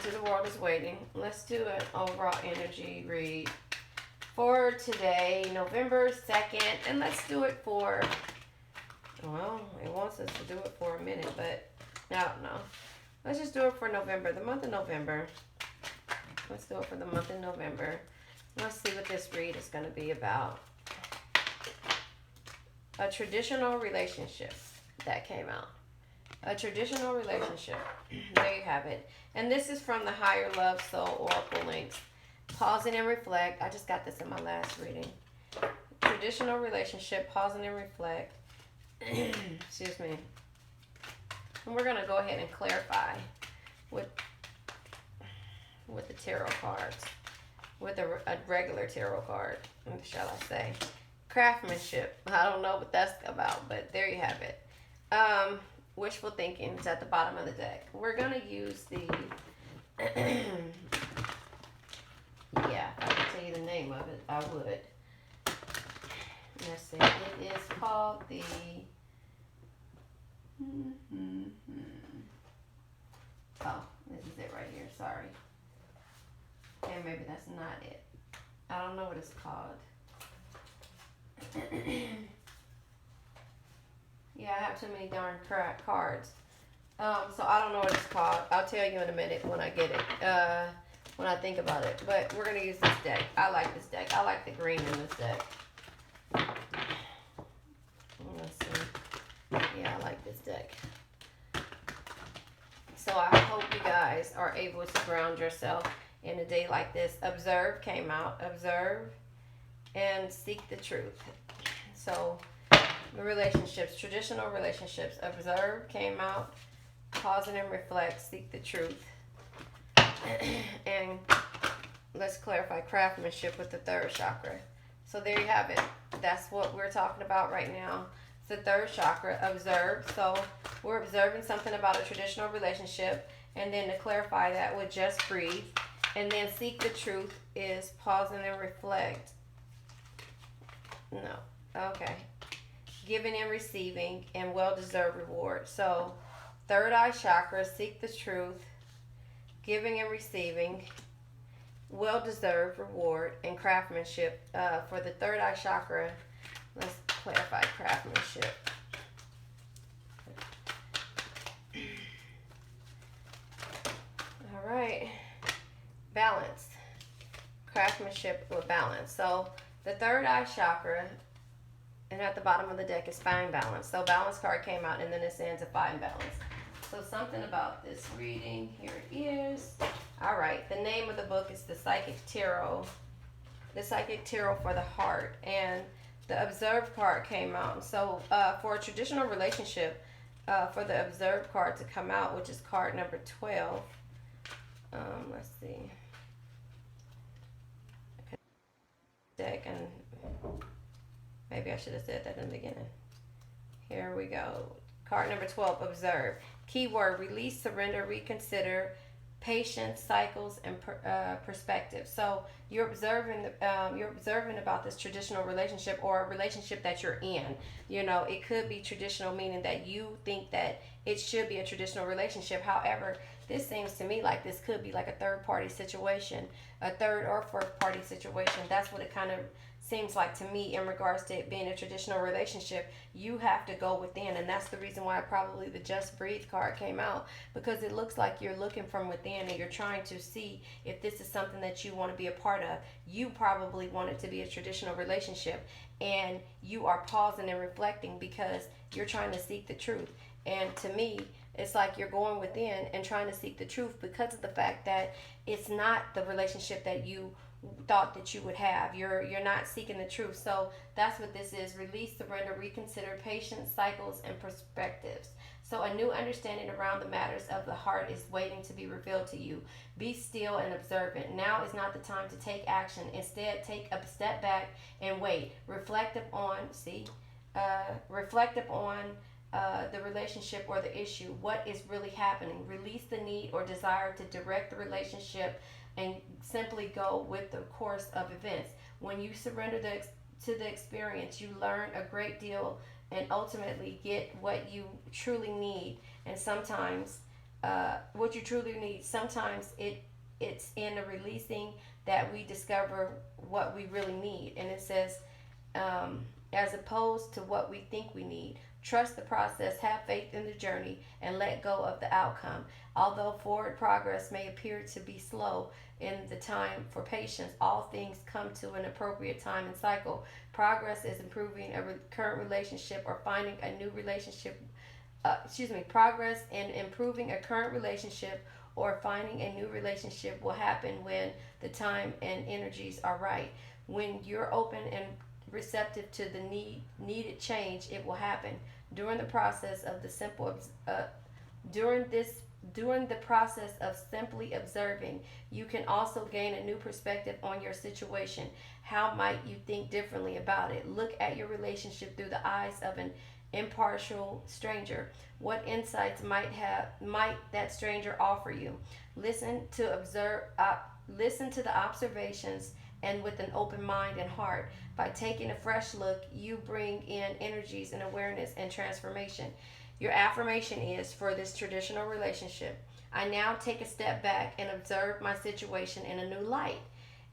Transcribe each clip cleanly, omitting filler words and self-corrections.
into the world is waiting. Let's do an overall energy read for today, November 2nd. And let's do it for, well, it wants us to do it for a minute, but I don't know. Let's just do it for November, the month of November. Let's do it for the month of November. Let's see what this read is going to be about. A traditional relationship that came out. A traditional relationship. There you have it. And this is from the Higher Love Soul Oracle links. Pausing and reflect. I just got this in my last reading. Traditional relationship. Pausing and reflect. Excuse me. And we're going to go ahead and clarify with the tarot cards. With a regular tarot card, shall I say. Craftsmanship. I don't know what that's about, but there you have it. Wishful thinking is at the bottom of the deck. We're going to use the... yeah, if I could tell you the name of it, I would. Let's see. It is called the... Oh, this is it right here. Sorry. And maybe that's not it. I don't know what it's called. Yeah, I have too many darn cards. So I don't know what it's called. I'll tell you in a minute when I get it. When I think about it. But we're going to use this deck. I like this deck. I like the green in this deck. Let's see. Yeah, I like this deck. So I hope you guys are able to ground yourself in a day like this. Observe came out. Observe and seek the truth. So the relationships, traditional relationships. Observe came out. Pause and reflect. Seek the truth. And let's clarify craftsmanship with the third chakra. So there you have it. That's what we're talking about right now. It's the third chakra. Observe. So we're observing something about a traditional relationship. And then to clarify that with just breathe. And then seek the truth is pausing and reflect. No. Okay. Giving and receiving and well-deserved reward. So third eye chakra, seek the truth, giving and receiving, well-deserved reward, and craftsmanship. For the third eye chakra, let's clarify craftsmanship. All right. Balance. Craftsmanship with balance. So the third eye chakra, and at the bottom of the deck is find balance. So balance card came out, and then it ends to find balance. So something about this reading. Here it is. All right. The name of the book is The Psychic Tarot. The Psychic Tarot for the Heart. And the Observe card came out. So for a traditional relationship, for the Observe card to come out, which is card number 12. Let's see. Deck, and maybe I should have said that in the beginning. Here we go. Card number 12, observe. Keyword, release, surrender, reconsider, patience, cycles, and perspective. So you're observing about this traditional relationship or a relationship that you're in. You know, it could be traditional, meaning that you think that it should be a traditional relationship. However, this seems to me like this could be like a third party situation, a third or fourth party situation. That's what it kind of seems like to me in regards to it being a traditional relationship. You have to go within, and that's the reason why probably the Just Breathe card came out, because it looks like you're looking from within and you're trying to see if this is something that you want to be a part of. You probably want it to be a traditional relationship, and you are pausing and reflecting because you're trying to seek the truth. And to me, it's like you're going within and trying to seek the truth because of the fact that it's not the relationship that you thought that you would have. You're not seeking the truth. So that's what this is. Release, surrender, reconsider, patience, cycles, and perspectives. So a new understanding around the matters of the heart is waiting to be revealed to you. Be still and observant. Now is not the time to take action. Instead, take a step back and wait. Reflect upon the relationship or the issue. What is really happening? Release the need or desire to direct the relationship and simply go with the course of events. When you surrender to the experience, you learn a great deal and ultimately get what you truly need. And sometimes what you truly need. Sometimes it's in the releasing that we discover what we really need. And it says, as opposed to what we think we need. Trust the process, have faith in the journey, and let go of the outcome. Although forward progress may appear to be slow in the time for patience, all things come to an appropriate time and cycle. Progress is improving a current relationship or finding a new relationship. Progress in improving a current relationship or finding a new relationship will happen when the time and energies are right. When you're open and receptive to the needed change, it will happen. During the process of the simple during this during the process of simply observing, you can also gain a new perspective on your situation. How might you think differently about it? Look at your relationship through the eyes of an impartial stranger. What insights might that stranger offer you? Listen to observe. Listen to the observations and with an open mind and heart. By taking a fresh look, you bring in energies and awareness and transformation. Your affirmation is for this traditional relationship: I now take a step back and observe my situation in a new light.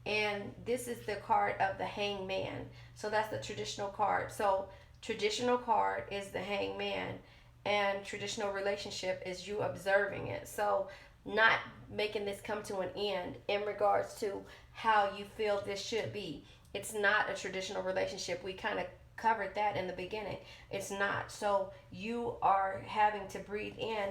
And this is the card of the hangman. So that's the traditional card. So traditional card is the hangman, and traditional relationship is you observing it. So not making this come to an end in regards to how you feel this should be. It's not a traditional relationship. We kind of covered that in the beginning. It's not. So you are having to breathe in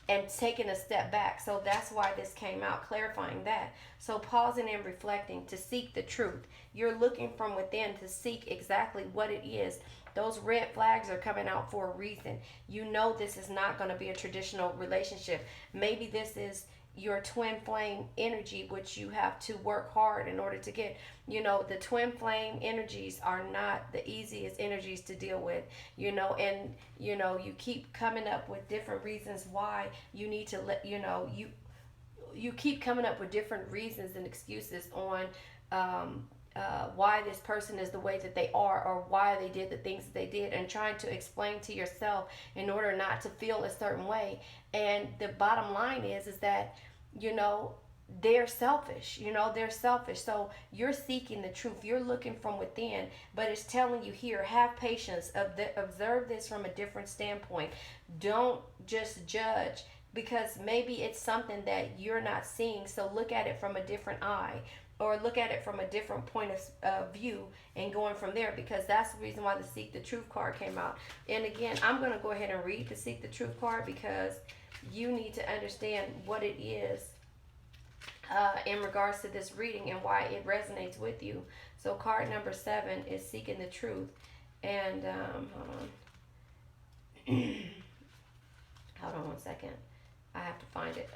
and taking a step back. So that's why this came out, clarifying that. So pausing and reflecting to seek the truth. You're looking from within to seek exactly what it is. Those red flags are coming out for a reason. You know this is not going to be a traditional relationship. Maybe this is your twin flame energy, which you have to work hard in order to get. The twin flame energies are not the easiest energies to deal with, and you keep coming up with different reasons why you need to let you keep coming up with different reasons and excuses on why this person is the way that they are, or why they did the things that they did, and trying to explain to yourself in order not to feel a certain way. And the bottom line is that they're selfish. They're selfish. So you're seeking the truth. You're looking from within, but it's telling you here, have patience, observe this from a different standpoint. Don't just judge, because maybe it's something that you're not seeing. So look at it from a different eye, or look at it from a different point of view, and going from there, because that's the reason why the Seek the Truth card came out. And again, I'm going to go ahead and read the Seek the Truth card, because you need to understand what it is in regards to this reading and why it resonates with you. So card number 7 is Seeking the Truth. And hold on. Hold on one second. I have to find it.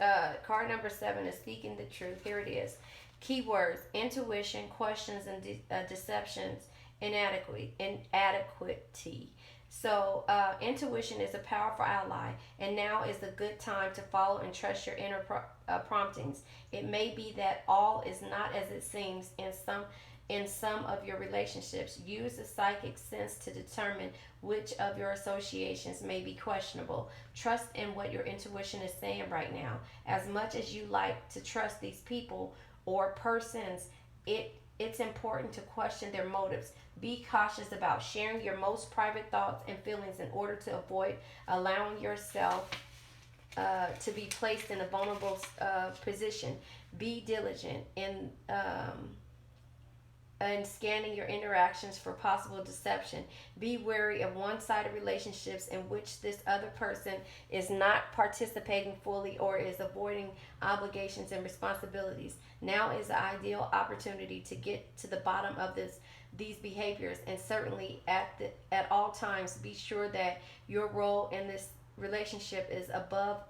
Card number 7 is Seeking the Truth. Here it is. Keywords: intuition, questions, and deceptions, inadequacy. So intuition is a powerful ally, and now is a good time to follow and trust your inner promptings. It may be that all is not as it seems in some of your relationships. Use the psychic sense to determine which of your associations may be questionable. Trust in what your intuition is saying right now. As much as you like to trust these people or persons, it's important to question their motives. Be cautious about sharing your most private thoughts and feelings in order to avoid allowing yourself to be placed in a vulnerable position. Be diligent in scanning your interactions for possible deception. Be wary of one-sided relationships in which this other person is not participating fully or is avoiding obligations and responsibilities. Now is the ideal opportunity to get to the bottom of these behaviors, and certainly at all times be sure that your role in this relationship is above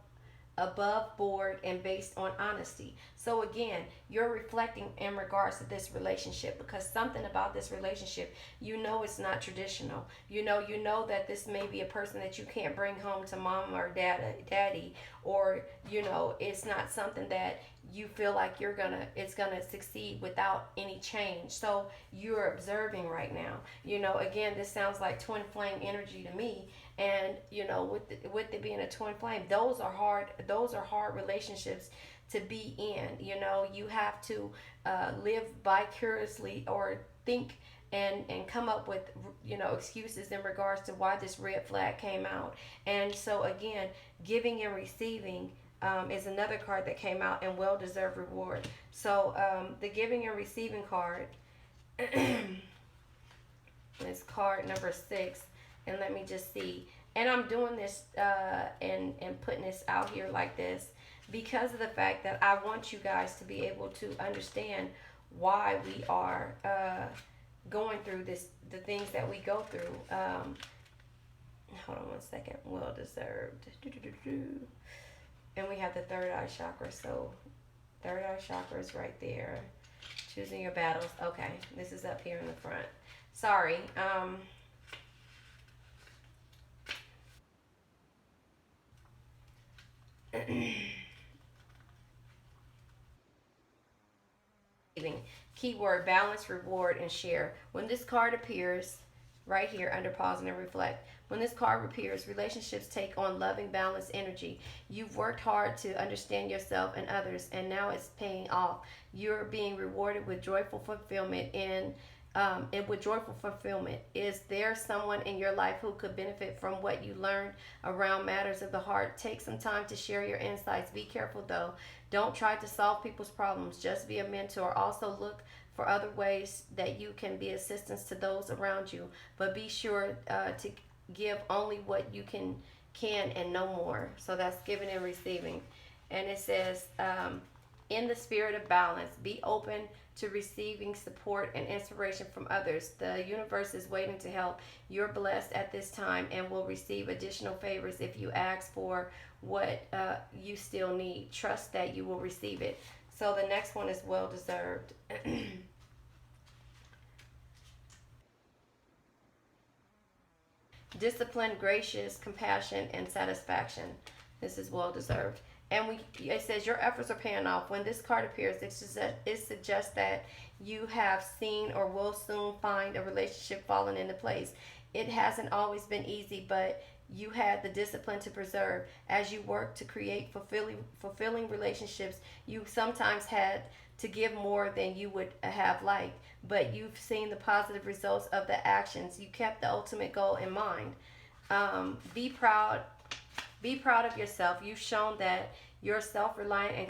board and based on honesty. So again, you're reflecting in regards to this relationship, because something about this relationship, it's not traditional. You know that this may be a person that you can't bring home to mom or daddy, or it's not something that you feel like it's gonna succeed without any change. So you're observing right now. Again, this sounds like twin flame energy to me. And with it being a twin flame, those are hard. Those are hard relationships to be in. You have to live vicariously or think and come up with excuses in regards to why this red flag came out. And so again, giving and receiving is another card that came out, and well-deserved reward. So the giving and receiving card is card number 6. And let me just see. And I'm doing this and putting this out here like this because of the fact that I want you guys to be able to understand why we are going through the things that we go through. Hold on one second. Well deserved. And we have the third eye chakra. So third eye chakra is right there. Choosing your battles. Okay, this is up here in the front. Sorry. Keyword balance, reward, and share. When this card appears, right here under pause and reflect. When this card appears, relationships take on loving, balanced energy. You've worked hard to understand yourself and others, and now it's paying off. You're being rewarded with joyful fulfillment and with joyful fulfillment. Is there someone in your life who could benefit from what you learned around matters of the heart? Take some time to share your insights. Be careful though. Don't try to solve people's problems. Just be a mentor. Also look for other ways that you can be assistance to those around you. But be sure to give only what you can and no more. So that's giving and receiving. And it says, in the spirit of balance, be open to receiving support and inspiration from others. The universe is waiting to help. You're blessed at this time and will receive additional favors if you ask for what you still need. Trust that you will receive it. So the next one is well deserved. Discipline, gracious, compassion, and satisfaction. This is well deserved. And it says your efforts are paying off. When this card appears, it suggests that you have seen or will soon find a relationship falling into place. It hasn't always been easy, but you had the discipline to preserve. As you work to create fulfilling relationships, you sometimes had to give more than you would have liked, but you've seen the positive results of the actions. You kept the ultimate goal in mind. Be proud of yourself. You've shown that you're self-reliant and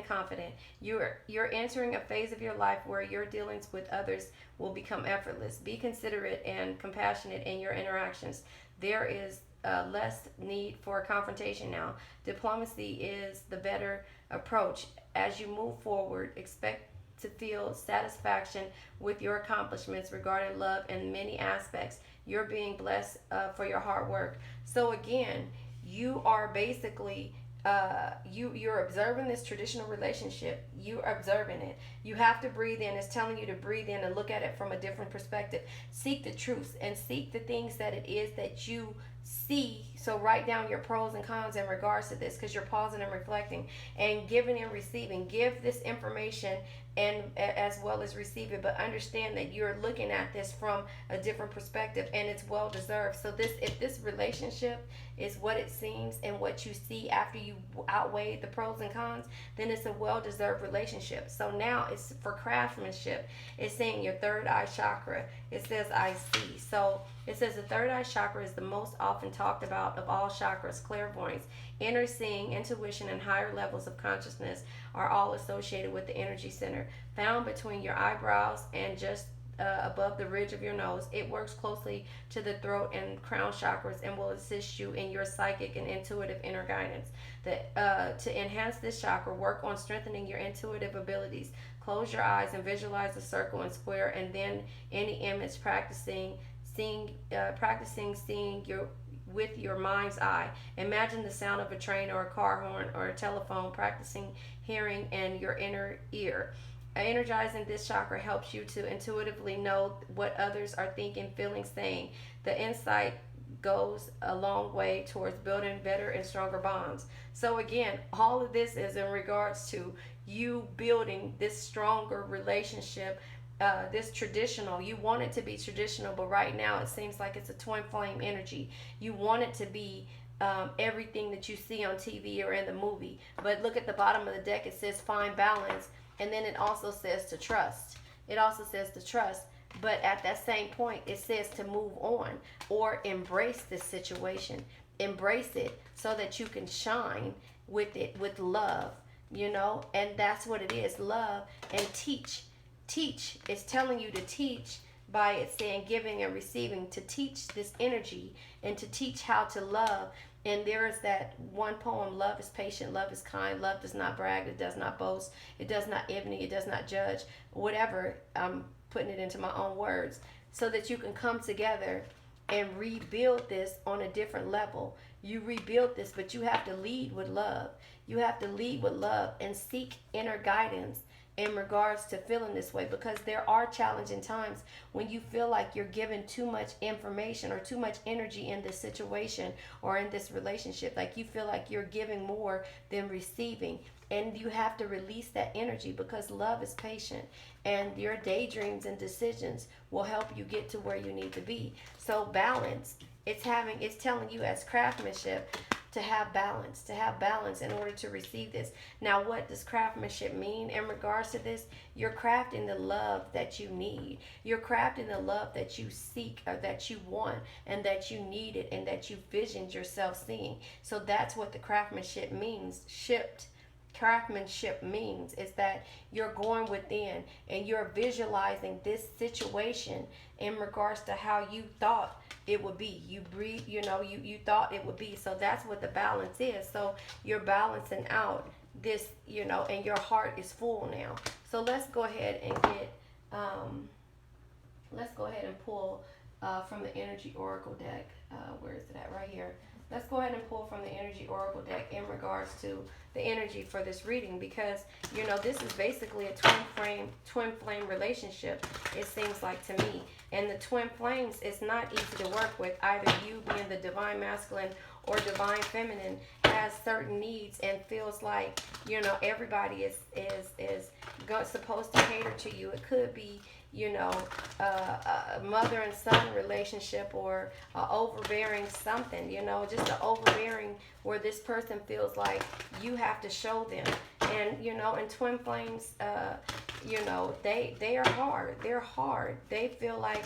confident. You're entering a phase of your life where your dealings with others will become effortless. Be considerate and compassionate in your interactions. There is less need for confrontation now. Diplomacy is the better approach. As you move forward, expect to feel satisfaction with your accomplishments regarding love in many aspects. You're being blessed for your hard work. So again, you are basically you're observing this traditional relationship. You're observing it. You have to breathe in. It's telling you to breathe in and look at it from a different perspective. Seek the truth and seek the things that it is that you see. So write down your pros and cons in regards to this, because you're pausing and reflecting and giving and receiving. Give this information and as well as receive it, but understand that you're looking at this from a different perspective, and it's well deserved. So if this relationship is what it seems and what you see after you outweigh the pros and cons, then it's a well deserved relationship. So now it's for craftsmanship. It's saying your third eye chakra. It says I see. So it says the third eye chakra is the most often talked about of all chakras. Clairvoyance, inner seeing, intuition, and higher levels of consciousness are all associated with the energy center found between your eyebrows and just above the ridge of your nose. It works closely to the throat and crown chakras and will assist you in your psychic and intuitive inner guidance. To enhance this chakra, work on strengthening your intuitive abilities. Close your eyes and visualize a circle and square, and then any image, practicing seeing with your mind's eye. Imagine the sound of a train or a car horn or a telephone, practicing hearing in your inner ear. Energizing this chakra helps you to intuitively know what others are thinking, feeling, saying. The insight goes a long way towards building better and stronger bonds. So again, all of this is in regards to you building this stronger relationship this traditional. You want it to be traditional, but right now it seems like it's a twin flame energy. You want it to be everything that you see on TV or in the movie. But look at the bottom of the deck. It says find balance, and then it also says to trust. It also says to trust. But at that same point, it says to move on or embrace this situation. Embrace it so that you can shine with it with love, and that's what it is, love. And teach is telling you to teach by it saying giving and receiving, to teach this energy and to teach how to love. And there is that one poem, love is patient, love is kind, love does not brag, it does not boast, it does not envy, it does not judge, whatever. I'm putting it into my own words so that you can come together and rebuild this on a different level. You rebuild this, but you have to lead with love. You have to lead with love and seek inner guidance in regards to feeling this way, because there are challenging times when you feel like you're giving too much information or too much energy in this situation or in this relationship. Like you feel like you're giving more than receiving, and you have to release that energy, because love is patient, and your daydreams and decisions will help you get to where you need to be. So balance, it's telling you as craftsmanship to have balance in order to receive this. Now, what does craftsmanship mean in regards to this? You're crafting the love that you need. You're crafting the love that you seek, or that you want, and that you needed, and that you visioned yourself seeing. So that's what the craftsmanship means. Craftsmanship means is that you're going within and you're visualizing this situation in regards to how you thought it would be. You breathe, you thought it would be. So that's what the balance is. So you're balancing out this, and your heart is full now. So let's go ahead and pull from the Energy Oracle deck. Where is it at? Right here. Let's go ahead and pull from the Energy Oracle deck in regards to the energy for this reading, because this is basically a twin flame relationship, it seems like to me. And the twin flames is not easy to work with. Either you, being the divine masculine or divine feminine, has certain needs and feels like everybody is supposed to cater to you. It could be a mother and son relationship, or overbearing something, just an overbearing where this person feels like you have to show them. And and twin flames, they are hard. They're hard. They feel like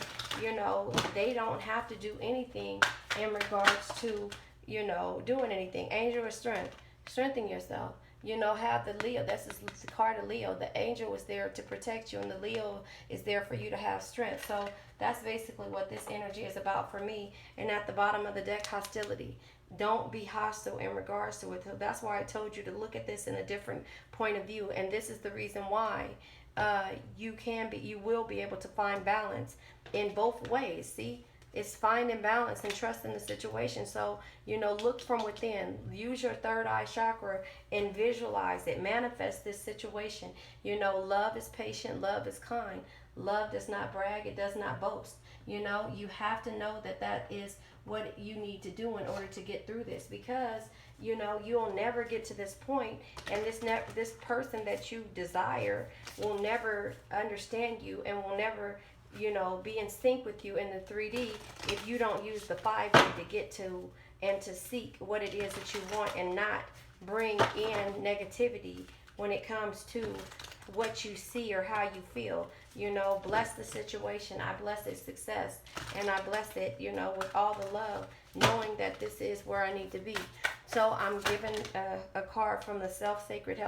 they don't have to do anything in regards to doing anything. Angel of strength, strengthen yourself. Have the Leo. That's the card of Leo. The angel is there to protect you, and the Leo is there for you to have strength. So that's basically what this energy is about for me. And at the bottom of the deck, hostility. Don't be hostile in regards to it. So that's why I told you to look at this in a different point of view. And this is the reason why you will be able to find balance in both ways. See? It's finding balance and trusting the situation. So, look from within. Use your third eye chakra and visualize it. Manifest this situation. Love is patient. Love is kind. Love does not brag. It does not boast. You have to know that is what you need to do in order to get through this, because, you'll never get to this point, and this person that you desire will never understand you and will never be in sync with you in the 3D if you don't use the 5D to get to and to seek what it is that you want, and not bring in negativity when it comes to what you see or how you feel. Bless the situation. I bless its success, and I bless it, with all the love, knowing that this is where I need to be. So I'm given a card from the Sacred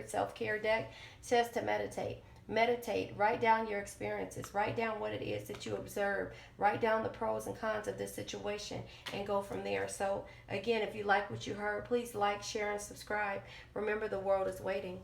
Self-Care deck. It says to meditate. Meditate, write down your experiences, write down what it is that you observe, write down the pros and cons of this situation, and go from there. So again, if you like what you heard, please like, share, and subscribe. Remember, the world is waiting.